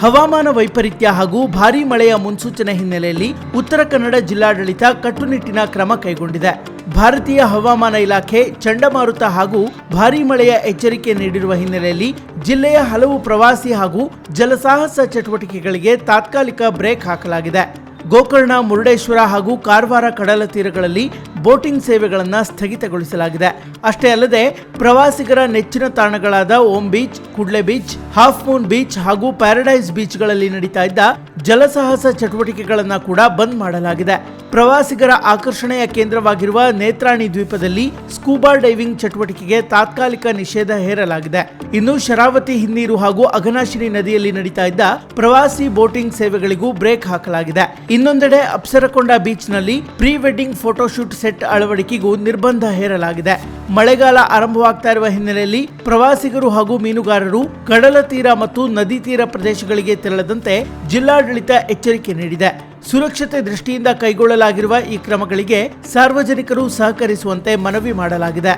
ಹವಾಮಾನ ವೈಪರೀತ್ಯ ಹಾಗೂ ಭಾರೀ ಮಳೆಯ ಮುನ್ಸೂಚನೆ ಹಿನ್ನೆಲೆಯಲ್ಲಿ ಉತ್ತರ ಕನ್ನಡ ಜಿಲ್ಲಾಡಳಿತ ಕಟ್ಟುನಿಟ್ಟಿನ ಕ್ರಮ ಕೈಗೊಂಡಿದೆ. ಭಾರತೀಯ ಹವಾಮಾನ ಇಲಾಖೆ ಚಂಡಮಾರುತ ಹಾಗೂ ಭಾರೀ ಮಳೆಯ ಎಚ್ಚರಿಕೆ ನೀಡಿರುವ ಹಿನ್ನೆಲೆಯಲ್ಲಿ ಜಿಲ್ಲೆಯ ಹಲವು ಪ್ರವಾಸಿ ಹಾಗೂ ಜಲಸಾಹಸ ಚಟುವಟಿಕೆಗಳಿಗೆ ತಾತ್ಕಾಲಿಕ ಬ್ರೇಕ್ ಹಾಕಲಾಗಿದೆ. ಗೋಕರ್ಣ, ಮುರುಡೇಶ್ವರ ಹಾಗೂ ಕಾರವಾರ ಕಡಲ ತೀರಗಳಲ್ಲಿ ಬೋಟಿಂಗ್ ಸೇವೆಗಳನ್ನು ಸ್ಥಗಿತಗೊಳಿಸಲಾಗಿದೆ. ಅಷ್ಟೇ ಅಲ್ಲದೆ ಪ್ರವಾಸಿಗರ ನೆಚ್ಚಿನ ತಾಣಗಳಾದ ಓಂ ಬೀಚ್, ಕುಡ್ಲೆ ಬೀಚ್, ಹಾಫ್ ಮೂನ್ ಬೀಚ್ ಹಾಗೂ ಪ್ಯಾರಡೈಸ್ ಬೀಚ್ಗಳಲ್ಲಿ ನಡೀತಾ ಇದ್ದ ಜಲಸಾಹಸ ಚಟುವಟಿಕೆಗಳನ್ನು ಕೂಡ ಬಂದ್ ಮಾಡಲಾಗಿದೆ. ಪ್ರವಾಸಿಗರ ಆಕರ್ಷಣೆಯ ಕೇಂದ್ರವಾಗಿರುವ ನೇತ್ರಾಣಿ ದ್ವೀಪದಲ್ಲಿ ಸ್ಕೂಬಾ ಡೈವಿಂಗ್ ಚಟುವಟಿಕೆಗೆ ತಾತ್ಕಾಲಿಕ ನಿಷೇಧ ಹೇರಲಾಗಿದೆ. ಇನ್ನು ಶರಾವತಿ ಹಿನ್ನೀರು ಹಾಗೂ ಅಘನಾಶಿನಿ ನದಿಯಲ್ಲಿ ನಡೀತಾ ಇದ್ದ ಪ್ರವಾಸಿ ಬೋಟಿಂಗ್ ಸೇವೆಗಳಿಗೂ ಬ್ರೇಕ್ ಹಾಕಲಾಗಿದೆ. ಇನ್ನೊಂದೆಡೆ ಅಪ್ಸರಕೊಂಡ ಬೀಚ್ನಲ್ಲಿ ಪ್ರೀ ವೆಡ್ಡಿಂಗ್ ಫೋಟೋಶೂಟ್ ಸೆಟ್ ಅಳವಡಿಕೆಗೂ ನಿರ್ಬಂಧ ಹೇರಲಾಗಿದೆ. ಮಳೆಗಾಲ ಆರಂಭವಾಗ್ತಾ ಇರುವ ಹಿನ್ನೆಲೆಯಲ್ಲಿ ಪ್ರವಾಸಿಗರು ಹಾಗೂ ಮೀನುಗಾರರು ಕಡಲ ತೀರ ಮತ್ತು ನದಿ ತೀರ ಪ್ರದೇಶಗಳಿಗೆ ತೆರಳದಂತೆ ಜಿಲ್ಲಾಡಳಿತ ಎಚ್ಚರಿಕೆ ನೀಡಿದೆ. ಸುರಕ್ಷತೆ ದೃಷ್ಟಿಯಿಂದ ಕೈಗೊಳ್ಳಲಾಗಿರುವ ಈ ಕ್ರಮಗಳಿಗೆ ಸಾರ್ವಜನಿಕರು ಸಹಕರಿಸುವಂತೆ ಮನವಿ ಮಾಡಲಾಗಿದೆ.